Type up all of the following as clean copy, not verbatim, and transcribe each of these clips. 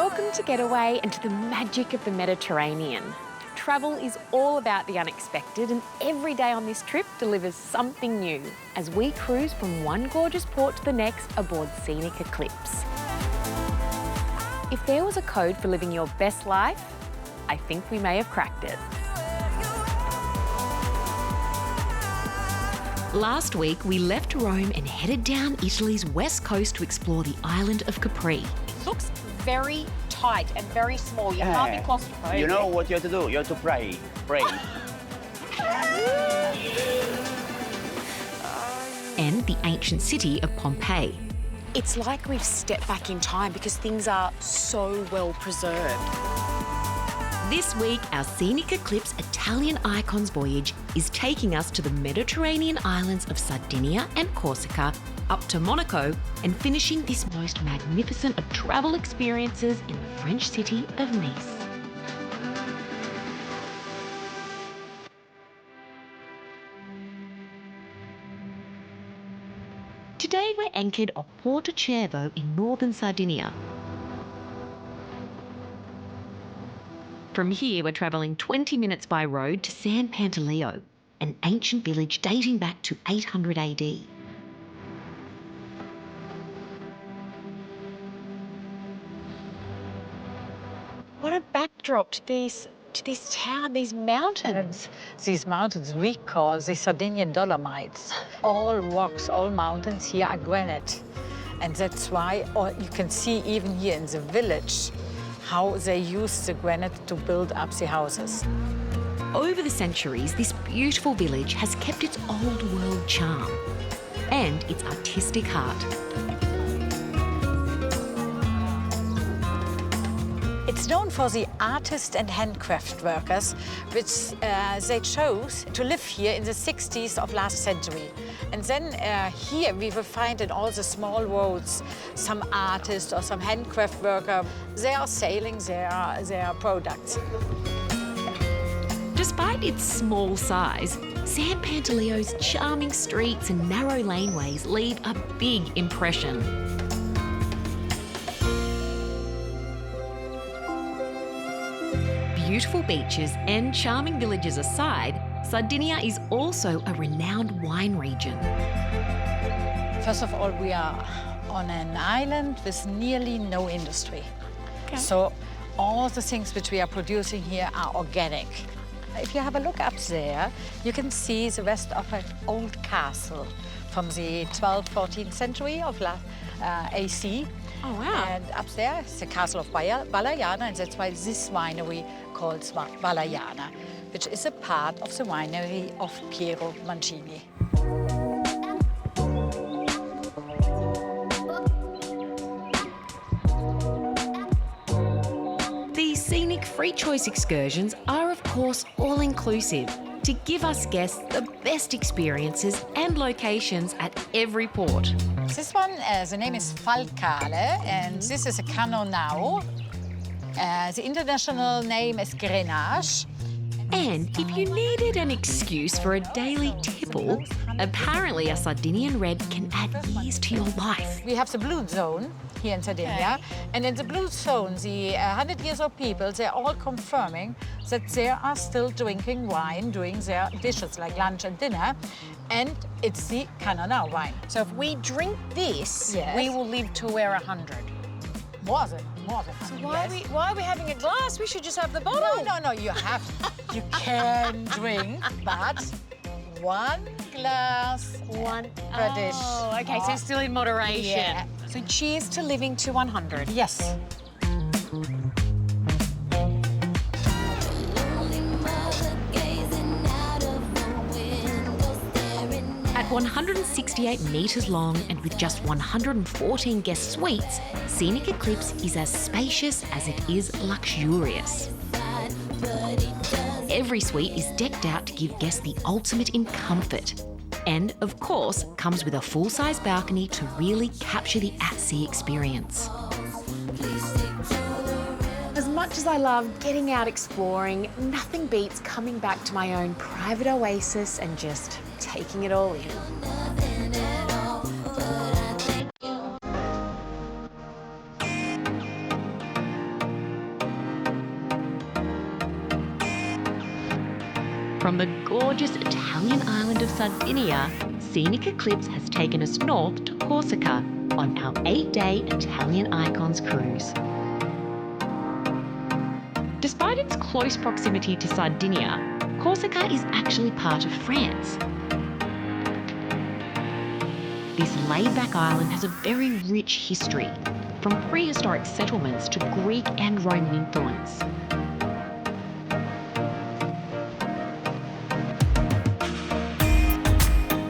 Welcome to Getaway and to the magic of the Mediterranean. Travel is all about the unexpected, and every day on this trip delivers something new as we cruise from one gorgeous port to the next aboard Scenic Eclipse. If there was a code for living your best life, I think we may have cracked it. Last week, we left Rome and headed down Italy's west coast to explore the island of Capri. It looks very tight and very small. You can't be claustrophobic. You know what you have to do? You have to pray. And the ancient city of Pompeii. It's like we've stepped back in time because things are so well preserved. This week, our Scenic Eclipse Italian Icons voyage is taking us to the Mediterranean islands of Sardinia and Corsica, up to Monaco, and finishing this most magnificent of travel experiences in the French city of Nice. Today, we're anchored off Porto Cervo in northern Sardinia. From here, we're travelling 20 minutes by road to San Pantaleo, an ancient village dating back to 800 AD. What a backdrop to this town, these mountains. These mountains we call the Sardinian Dolomites. All rocks, all mountains here are granite. And that's why you can see even here in the village how they use the granite to build up the houses. Over the centuries, this beautiful village has kept its old world charm and its artistic heart. It's known for the artists and handcraft workers, which they chose to live here in the 60s of last century. And then here we will find in all the small roads some artists or some handcraft worker. They are selling their products. Despite its small size, San Pantaleo's charming streets and narrow laneways leave a big impression. Beautiful beaches and charming villages aside, Sardinia is also a renowned wine region. First of all, we are on an island with nearly no industry. Okay. So all the things which we are producing here are organic. If you have a look up there, you can see the rest of an old castle from the 12th, 14th century of AC. Oh, wow. And up there is the castle of Valaiana, and that's why this winery called Valaiana, which is a part of the winery of Piero Mancini. These scenic free choice excursions are, of course, all-inclusive to give us guests the best experiences and locations at every port. This one, the name is Falcale, and this is a canoe now. The international name is Grenache. And if you needed an excuse for a daily tipple, apparently a Sardinian red can add years to your life. We have the blue zone here in Sardinia. And in the blue zone, the 100-years-old people, they're all confirming that they are still drinking wine during their dishes, like lunch and dinner. And it's the Canonau wine. So if we drink this, Yes. we will live to we're 100. More than So 100, why, yes. why are we having a glass? We should just have the bottle. No, you have, you can drink, but one glass per dish. Oh, okay, so still in moderation. Yeah. So cheers to living to 100. Yes. At 168 metres long and with just 114 guest suites, Scenic Eclipse is as spacious as it is luxurious. Every suite is decked out to give guests the ultimate in comfort. And, of course, comes with a full-size balcony to really capture the at-sea experience. As much as I love getting out exploring, nothing beats coming back to my own private oasis and just taking it all in. From the gorgeous Italian island of Sardinia, Scenic Eclipse has taken us north to Corsica on our 8-day Italian Icons cruise. Despite its close proximity to Sardinia, Corsica is actually part of France. This laid-back island has a very rich history, from prehistoric settlements to Greek and Roman influence.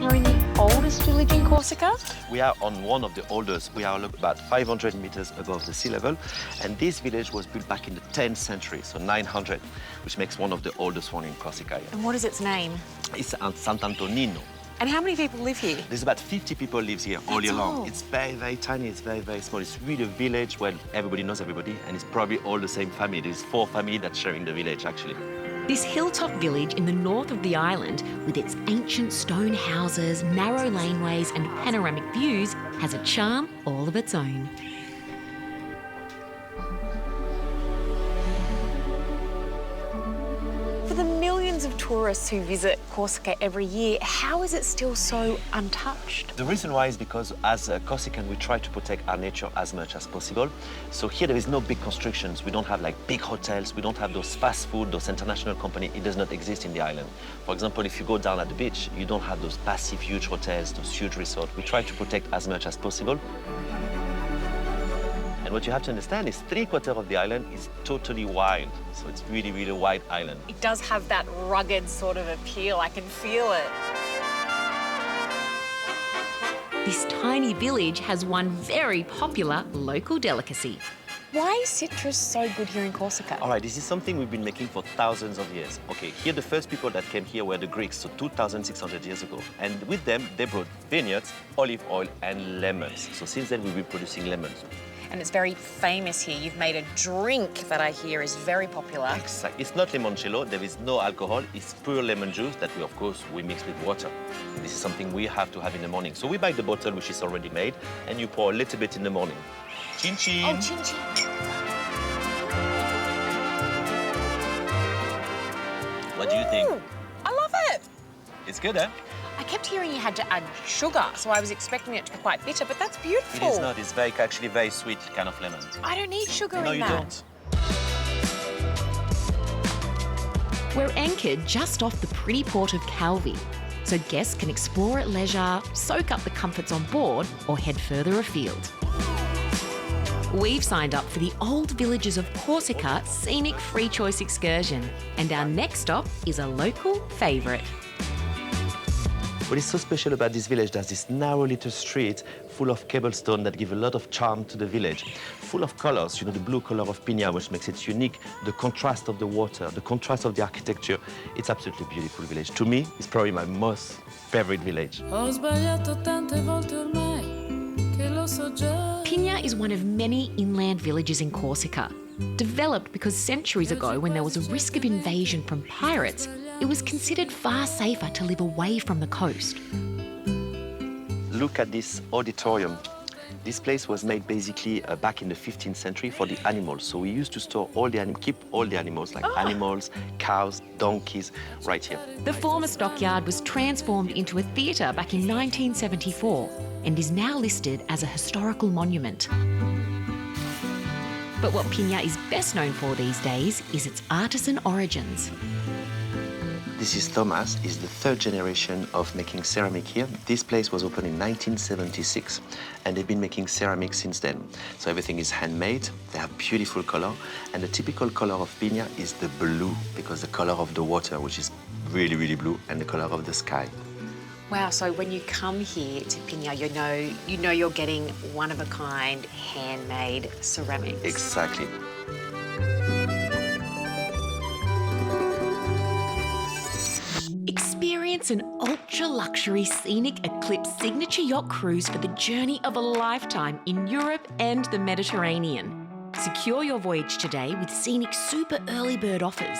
You're in the oldest village in Corsica? We are on one of the oldest. We are about 500 meters above the sea level. And this village was built back in the 10th century, so 900, which makes one of the oldest one in Corsica. And what is its name? It's San Antonino. And how many people live here? There's about 50 people lives here all year long. all. It's very, very tiny. It's very, very small. It's really a village where everybody knows everybody, and it's probably all the same family. There's 4 families that's sharing the village, actually. This hilltop village in the north of the island, with its ancient stone houses, narrow laneways and panoramic views, has a charm all of its own. For the millions of tourists who visit Corsica every year, how is it still so untouched? The reason why is because as a Corsican, we try to protect our nature as much as possible. So here there is no big constructions. We don't have like big hotels. We don't have those fast food, those international companies. It does not exist in the island. For example, if you go down at the beach, you don't have those massive, huge hotels, those huge resorts. We try to protect as much as possible. And what you have to understand is 3/4 of the island is totally wild. So it's really, really a wild island. It does have that rugged sort of appeal. I can feel it. This tiny village has one very popular local delicacy. Why is citrus so good here in Corsica? All right, this is something we've been making for thousands of years. Okay, here the first people that came here were the Greeks, so 2,600 years ago. And with them, they brought vineyards, olive oil, and lemons. So since then, we've been producing lemons. And it's very famous here. You've made a drink that I hear is very popular. Exactly. It's not limoncello. There is no alcohol. It's pure lemon juice that we, of course, we mix with water. This is something we have to have in the morning. So we buy the bottle, which is already made, and you pour a little bit in the morning. Chin chin. Oh, chin chin. What do you think? Ooh, I love it. It's good, eh? I kept hearing you had to add sugar, so I was expecting it to be quite bitter, but that's beautiful. It is not. It's very, actually very sweet kind of lemon. I don't need sugar No, in you that. don't. We're anchored just off the pretty port of Calvi, so guests can explore at leisure, soak up the comforts on board, or head further afield. We've signed up for the Old Villages of Corsica Scenic Free Choice Excursion, and our next stop is a local favourite. What is so special about this village, there's this narrow little street full of cobblestone that give a lot of charm to the village. Full of colors, you know, the blue color of Pina, which makes it unique, the contrast of the water, the contrast of the architecture. It's absolutely beautiful village. To me, it's probably my most favorite village. Pina is one of many inland villages in Corsica. Developed because centuries ago, when there was a risk of invasion from pirates, it was considered far safer to live away from the coast. Look at this auditorium. This place was made basically back in the 15th century for the animals. So we used to store all the keep all the animals, like animals, cows, donkeys, right here. The former stockyard was transformed into a theatre back in 1974 and is now listed as a historical monument. But what Pina is best known for these days is its artisan origins. This is Thomas. He's the 3rd generation of making ceramic here. This place was opened in 1976, and they've been making ceramic since then. So everything is handmade. They have beautiful color, and the typical color of Pina is the blue, because the color of the water, which is really, really blue, and the color of the sky. Wow, so when you come here to Pina, you know you're getting one-of-a-kind, handmade ceramics. Exactly. Experience an ultra-luxury Scenic Eclipse signature yacht cruise for the journey of a lifetime in Europe and the Mediterranean. Secure your voyage today with Scenic super early bird offers.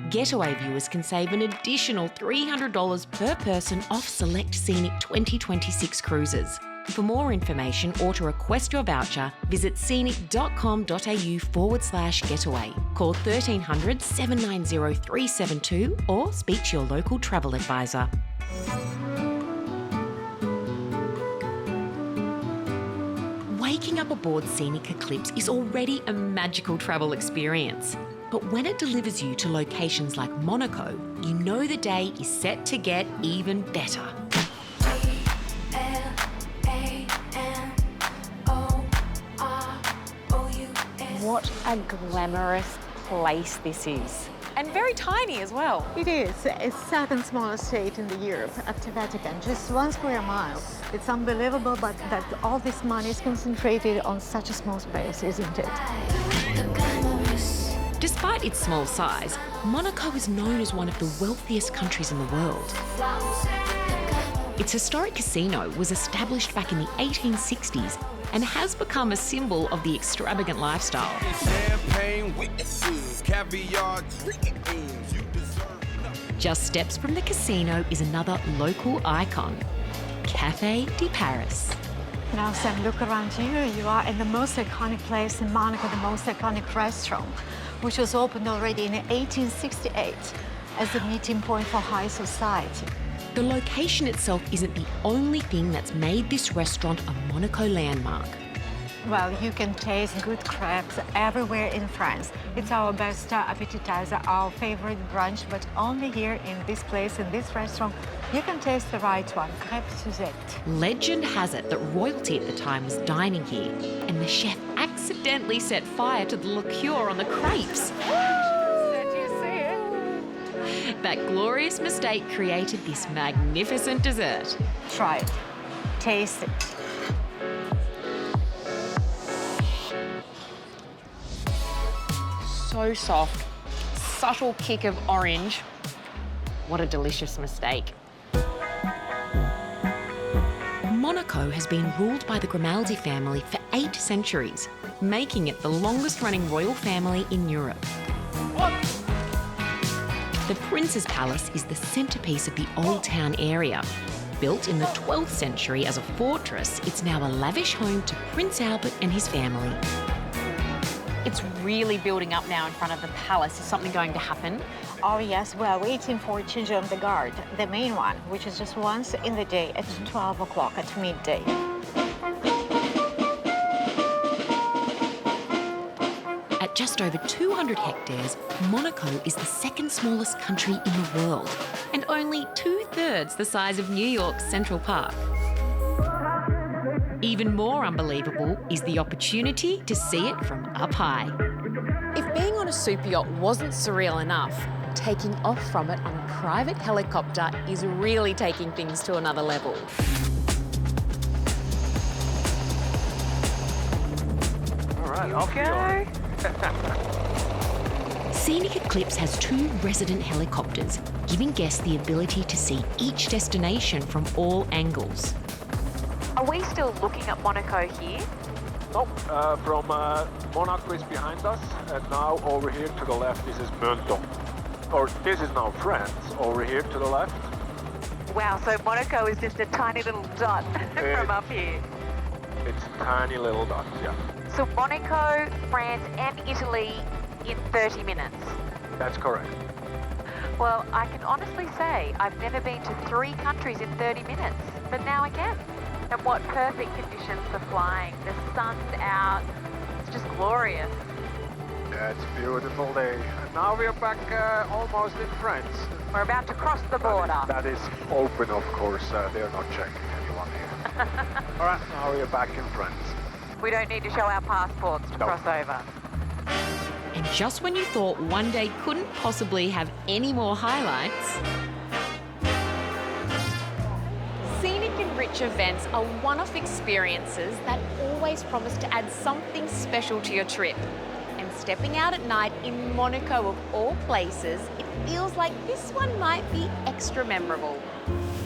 Getaway viewers can save an additional $300 per person off select Scenic 2026 cruises. For more information or to request your voucher, visit scenic.com.au/getaway. Call 1300 790 372 or speak to your local travel advisor. Waking up aboard Scenic Eclipse is already a magical travel experience. But when it delivers you to locations like Monaco, you know the day is set to get even better. What a glamorous place this is. And very tiny as well. It is. It's second smallest state in the Europe after Vatican, just 1 square mile. It's unbelievable, but that all this money is concentrated on such a small space, isn't it? Despite its small size, Monaco is known as one of the wealthiest countries in the world. Its historic casino was established back in the 1860s and has become a symbol of the extravagant lifestyle. Just steps from the casino is another local icon, Café de Paris. Now, Sam, look around you. You are in the most iconic place in Monaco, the most iconic restaurant, which was opened already in 1868 as a meeting point for high society. The location itself isn't the only thing that's made this restaurant a Monaco landmark. Well, you can taste good crepes everywhere in France. It's our best appetizer, our favorite brunch, but only here in this place, in this restaurant, you can taste the right one, crêpe Suzette. Legend has it that royalty at the time was dining here, and the chef accidentally set fire to the liqueur on the crepes. That glorious mistake created this magnificent dessert. Try it. Taste it. So soft, subtle kick of orange. What a delicious mistake. Monaco has been ruled by the Grimaldi family for 8 centuries, making it the longest-running royal family in Europe. The Prince's Palace is the centrepiece of the Old Town area. Built in the 12th century as a fortress, it's now a lavish home to Prince Albert and his family. It's really building up now in front of the palace. Is something going to happen? Oh yes, we are waiting for change of the guard, the main one, which is just once in the day at 12 o'clock at midday. At just over 200 hectares, Monaco is the second smallest country in the world and only 2/3 the size of New York's Central Park. Even more unbelievable is the opportunity to see it from up high. If being on a super yacht wasn't surreal enough, taking off from it on a private helicopter is really taking things to another level. All right, off you go. Scenic Eclipse has 2 resident helicopters, giving guests the ability to see each destination from all angles. Are we still looking at Monaco here? Nope, from Monaco is behind us, and now over here to the left, this is Menton. Or this is now France, over here to the left. Wow, so Monaco is just a tiny little dot from up here. It's a tiny little dot, yeah. So Monaco, France and Italy in 30 minutes. That's correct. Well, I can honestly say I've never been to 3 countries in 30 minutes, but now I can. And what perfect conditions for flying. The sun's out. It's just glorious. Yeah, it's a beautiful day. And now we are back almost in France. We're about to cross the border. That is open, of course. They're not checking anyone here. All right, now we are back in France. We don't need to show our passports to cross over. And just when you thought one day couldn't possibly have any more highlights, Scenic and rich events are one-off experiences that always promise to add something special to your trip. And stepping out at night in Monaco of all places, it feels like this one might be extra memorable.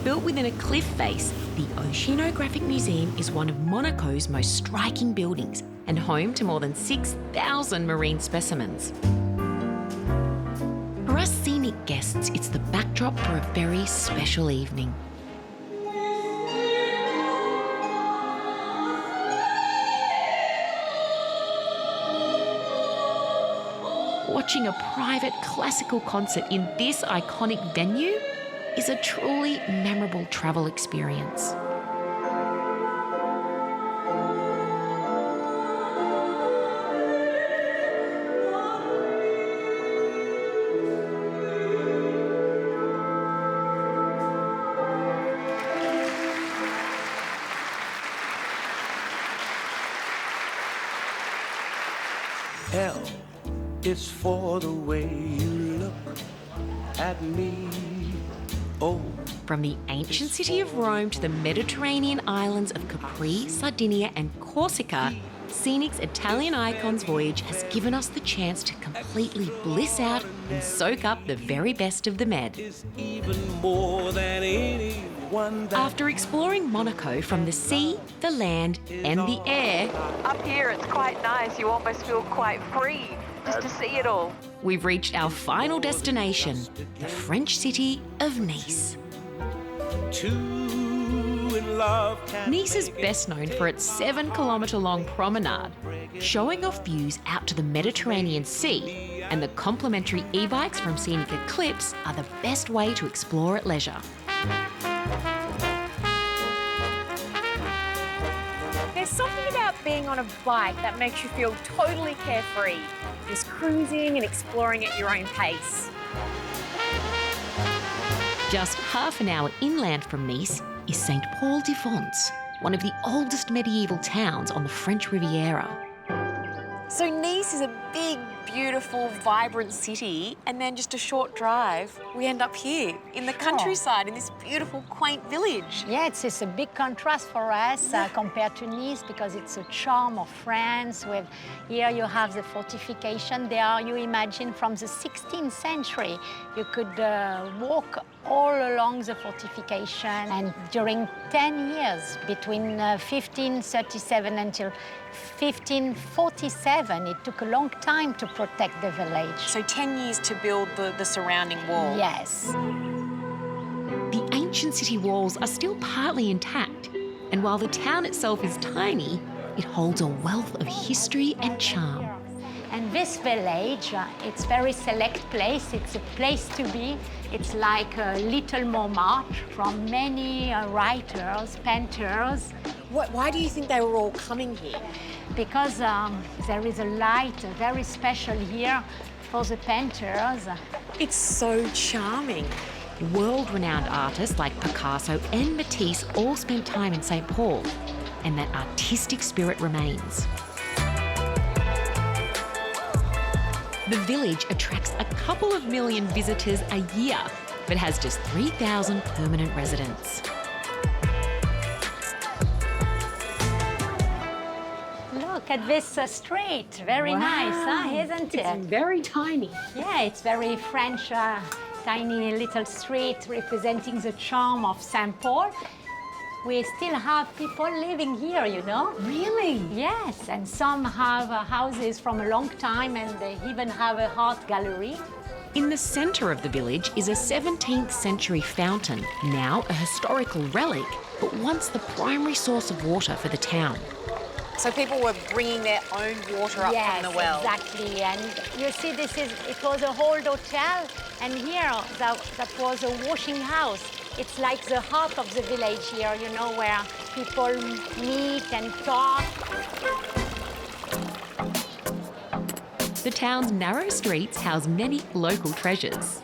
built within a cliff face, the Oceanographic Museum is one of Monaco's most striking buildings and home to more than 6,000 marine specimens. For us scenic guests, it's the backdrop for a very special evening. Watching a private classical concert in this iconic venue is a truly memorable travel experience. L is for the way you look at me. Oh. From the ancient city of Rome to the Mediterranean islands of Capri, Sardinia and Corsica, Scenic's Italian Icons voyage has given us the chance to completely bliss out and soak up the very best of the Med. Even more than anyone that After exploring Monaco from the sea, the land and the air, Up here it's quite nice. You almost feel quite free just to see it all. we've reached our final destination, the French city of Nice. two in love can Nice is best known for its 7-kilometre-long promenade, showing off views out to the Mediterranean Sea, and the complimentary e-bikes from Scenic Eclipse are the best way to explore at leisure. There's something about being on a bike that makes you feel totally carefree, just cruising and exploring at your own pace. Just half an hour inland from Nice is Saint Paul de Vence, one of the oldest medieval towns on the French Riviera. So Nice is a big, beautiful, vibrant city, and then just a short drive, we end up here in the countryside in this beautiful, quaint village. Yeah, it's a big contrast for us compared to Nice because it's a charm of France. With here you have the fortification. There you imagine from the 16th century, you could walk all along the fortification, and during 10 years, between 1537 until 1547, it took a long time to protect the village. So 10 years to build the surrounding wall. Yes. The ancient city walls are still partly intact, and while the town itself is tiny, it holds a wealth of history and charm. And this village, it's very select place. It's a place to be. It's like a little Montmartre from many writers, painters. Why do you think they were all coming here? Because there is a light very special here for the painters. It's so charming. World-renowned artists like Picasso and Matisse all spent time in St. Paul, and that artistic spirit remains. The village attracts a couple of million visitors a year, but has just 3,000 permanent residents. Look at this street. Very nice, huh? Isn't it? It's very tiny. Yeah, it's very French, tiny little street representing the charm of St. Paul. We still have people living here, you know? Really? Yes, and some have houses from a long time, and they even have a art gallery. In the centre of the village is a 17th century fountain, now a historical relic, but once the primary source of water for the town. So people were bringing their own water up Yes, from the well. exactly. And you see, it was a old hotel, and here that was a washing house. It's like the heart of the village here, you know, where people meet and talk. The town's narrow streets house many local treasures.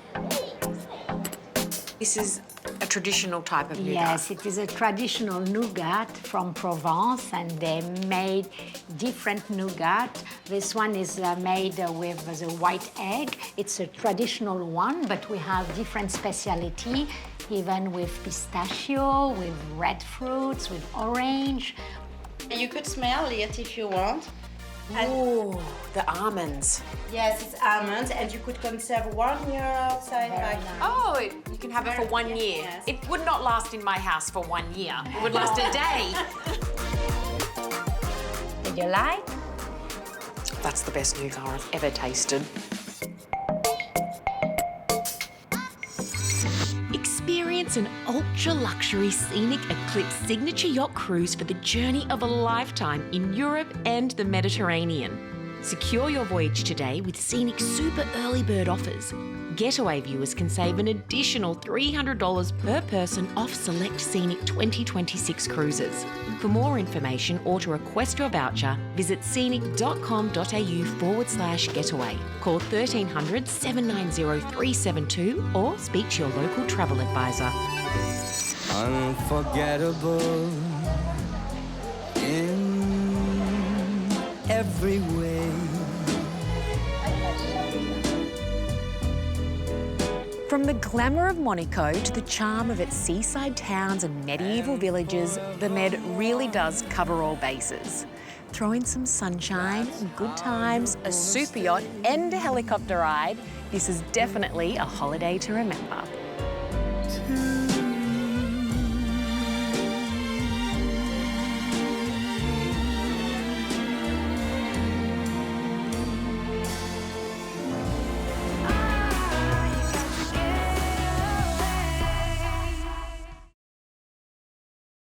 This is a traditional type of nougat. Yes, it is a traditional nougat from Provence, and they made different nougat. This one is made with the white egg. It's a traditional one, but we have different speciality, even with pistachio, with red fruits, with orange. You could smell it if you want. Ooh, the almonds. Yes, it's almonds, and you could conserve 1 year outside. Very Like, nice. Oh, you can have it for 1 year. Yes. It would not last in my house for 1 year. It would last a day. Did you like? That's the best nougat I've ever tasted. Experience an ultra-luxury Scenic Eclipse signature yacht cruise for the journey of a lifetime in Europe and the Mediterranean. Secure your voyage today with Scenic's super early bird offers. Getaway viewers can save an additional $300 per person off select Scenic 2026 cruises. For more information or to request your voucher, visit scenic.com.au/getaway. Call 1300 790 372 or speak to your local travel advisor. Unforgettable in every way. From the glamour of Monaco to the charm of its seaside towns and medieval villages, the Med really does cover all bases. Throw in some sunshine, good times, a super yacht and a helicopter ride. This is definitely a holiday to remember.